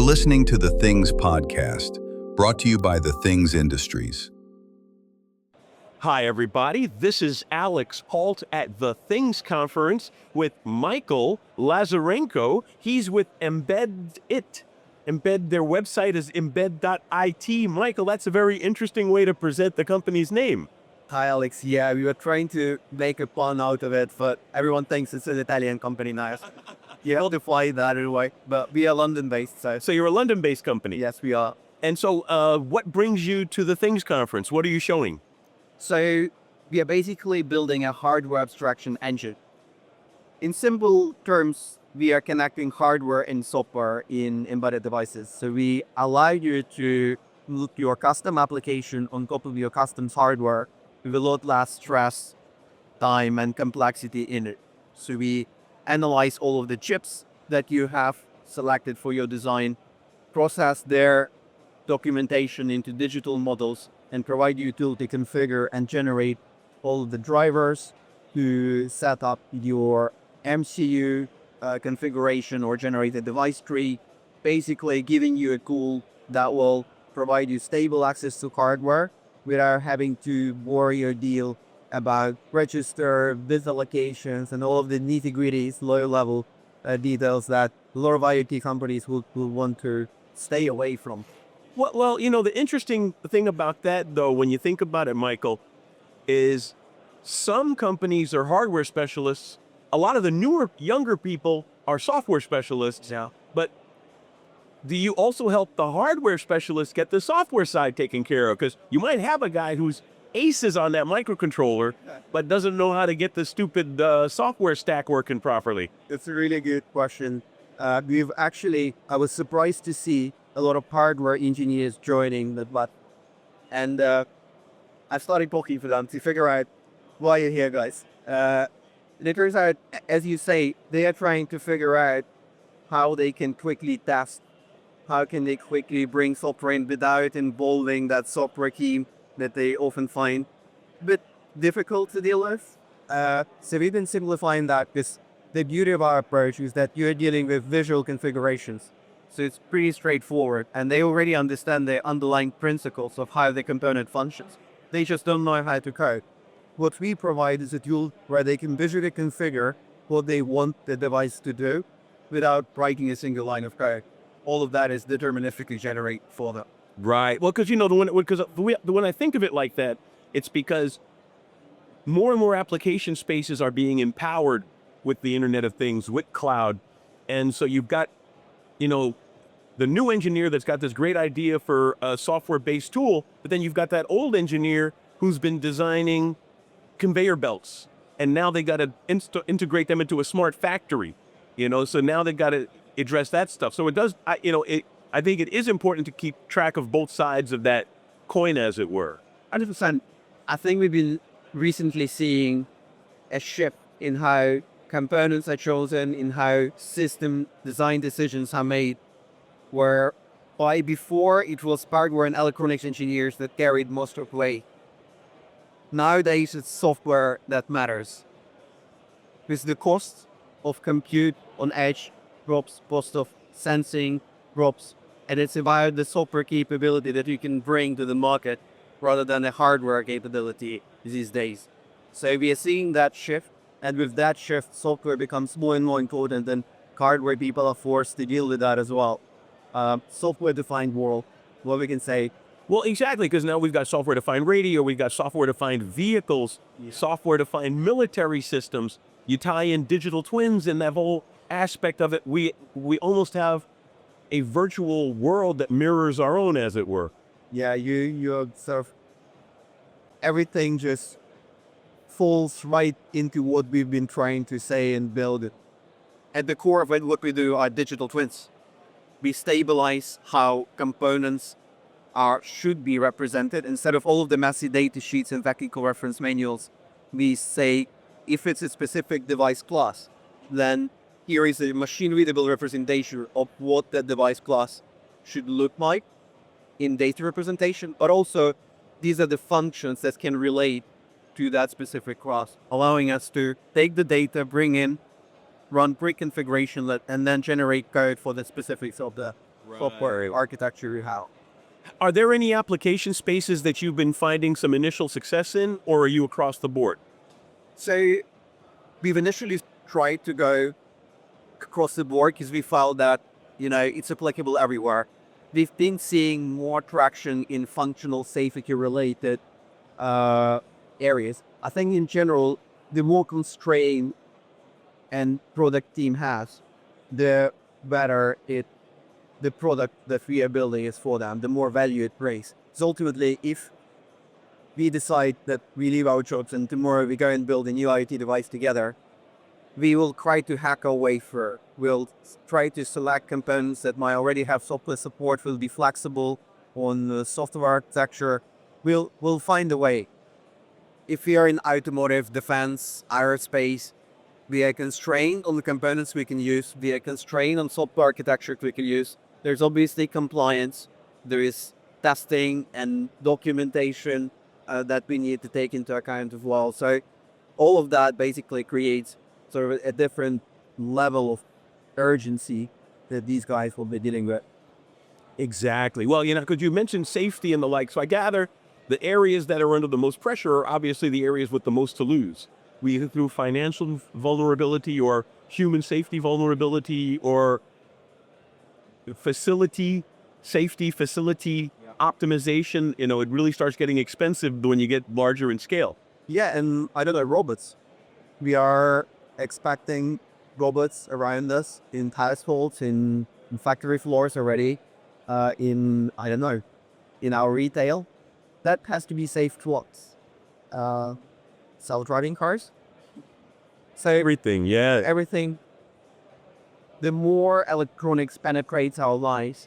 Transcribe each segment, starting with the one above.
You're listening to the Things Podcast, brought to you by the Things Industries. Hi, everybody. This is Alix Paultre at the Things Conference with Michael Lazarenko. He's with embedd.it. Their website is embedd.it. Michael, that's a very interesting way to present the company's name. Hi, Alex. Yeah, we were trying to make a pun out of it, but everyone thinks it's an Italian company now. You have to fly that anyway, but we are London-based, so... So you're a London-based company. Yes, we are. And so what brings you to the Things Conference? What are you showing? So we are basically building a hardware abstraction engine. In simple terms, we are connecting hardware and software in embedded devices. So we allow you to look your custom application on top of your custom hardware with a lot less stress, time, and complexity in it. So we analyze all of the chips that you have selected for your design, process their documentation into digital models, and provide you a tool to configure and generate all of the drivers to set up your MCU configuration or generate a device tree, basically giving you a tool that will provide you stable access to hardware without having to worry or deal about register, bit allocations, and all of the nitty-gritty, low-level details that a lot of IoT companies will want to stay away from. Well, the interesting thing about that, though, when you think about it, Michael, is some companies are hardware specialists. A lot of the younger people are software specialists. Yeah. But do you also help the hardware specialists get the software side taken care of? Because you might have a guy who's aces on that microcontroller, but doesn't know how to get the stupid software stack working properly. It's a really good question. I was surprised to see a lot of hardware engineers joining the bot. And I started talking to them to figure out why you're here, guys. And it turns out, as you say, they are trying to figure out how they can quickly test, how can they quickly bring software in without involving that software team that they often find a bit difficult to deal with. So we've been simplifying that, because the beauty of our approach is that you're dealing with visual configurations. So it's pretty straightforward, and they already understand the underlying principles of how the component functions. They just don't know how to code. What we provide is a tool where they can visually configure what they want the device to do without writing a single line of code. All of that is deterministically generated for them. Right. Well, because when I think of it like that, it's because more and more application spaces are being empowered with the Internet of Things, with cloud. And so you've got, the new engineer that's got this great idea for a software-based tool, but then you've got that old engineer who's been designing conveyor belts, and now they got to integrate them into a smart factory, so now they got to address that stuff. So it does, I think it is important to keep track of both sides of that coin, as it were. 100%. I think we've been recently seeing a shift in how components are chosen, in how system design decisions are made, where before it was hardware and electronics engineers that carried most of the weight. Nowadays it's software that matters. Because the cost of compute on edge drops, cost of sensing drops, and it's about the software capability that you can bring to the market rather than the hardware capability these days. So we are seeing that shift, and with that shift, software becomes more and more important, and hardware people are forced to deal with that as well. Software-defined world, what we can say. Well, exactly, because now we've got software-defined radio, we've got software-defined vehicles, software-defined military systems. You tie in digital twins and that whole aspect of it. We almost have a virtual world that mirrors our own, as it were. Yeah, you observe everything just falls right into what we've been trying to say and build. At the core of what we do are digital twins. We stabilize how components should be represented. Instead of all of the messy data sheets and technical reference manuals, we say, if it's a specific device class, then here is a machine-readable representation of what that device class should look like in data representation, but also these are the functions that can relate to that specific class, allowing us to take the data, bring in, run pre-configuration, and then generate code for the specifics of the software architecture you have. Are there any application spaces that you've been finding some initial success in, or are you across the board? So we've initially tried to go across the board because we found that, it's applicable everywhere. We've been seeing more traction in functional safety related areas. I think in general, the more constrained and product team has, the better the product that we are building is for them, the more value it brings. So ultimately, if we decide that we leave our jobs and tomorrow we go and build a new IoT device together, we will try to hack our way through. We'll try to select components that might already have software support, will be flexible on the software architecture. We'll find a way. If we are in automotive, defense, aerospace, we are constrained on the components we can use. We are constrained on software architecture we can use. There's obviously compliance. There is testing and documentation that we need to take into account as well. So all of that basically creates sort of a different level of urgency that these guys will be dealing with. Exactly. Well, because you mentioned safety and the like, so I gather the areas that are under the most pressure are obviously the areas with the most to lose. Either through financial vulnerability or human safety vulnerability or facility optimization. It really starts getting expensive when you get larger in scale. Yeah, and I don't know, robots. We are expecting robots around us in households, in factory floors already, in our retail. That has to be safe to us. Self-driving cars. So Everything, yeah. everything, the more electronics penetrates our lives,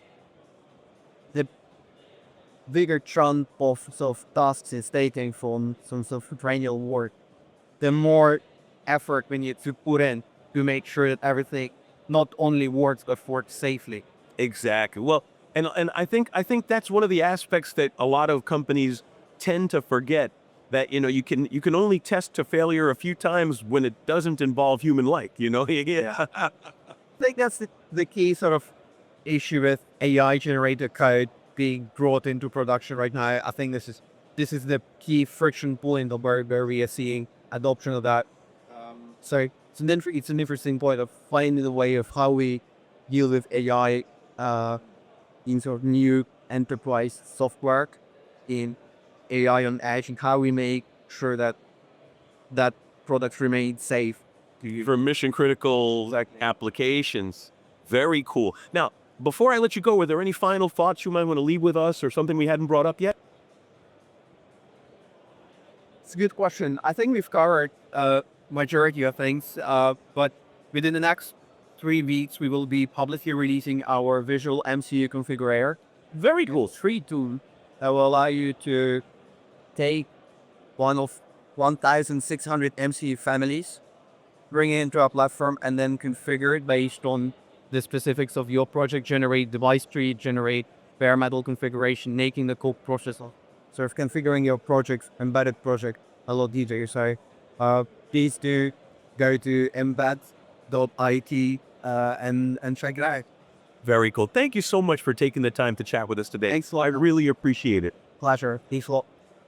the bigger chunk of sort of tasks it's taking from some sort of cranial work, the more effort we need to put in to make sure that everything not only works but works safely. Exactly. Well, and I think that's one of the aspects that a lot of companies tend to forget, that you can only test to failure a few times when it doesn't involve human life. Yeah. I think that's the key sort of issue with AI generated code being brought into production right now. I think this is the key friction point of where we are seeing adoption of that. So it's an interesting point of finding the way of how we deal with AI in sort of new enterprise software, in AI on edge, and how we make sure that product remains safe. For mission critical applications. Very cool. Now, before I let you go, were there any final thoughts you might want to leave with us, or something we hadn't brought up yet? It's a good question. I think we've covered majority of things, but within the next 3 weeks, we will be publicly releasing our visual MCU configurator. Very cool. Free tool that will allow you to take one of 1,600 MCU families, bring it into our platform, and then configure it based on the specifics of your project, generate device tree, generate bare metal configuration, making the code process of sort of configuring your project, embedded project, a lot easier. So please do go to embedd.it and check it out. Very cool. Thank you so much for taking the time to chat with us today. Thanks a lot. I really appreciate it. Pleasure. Thanks a lot.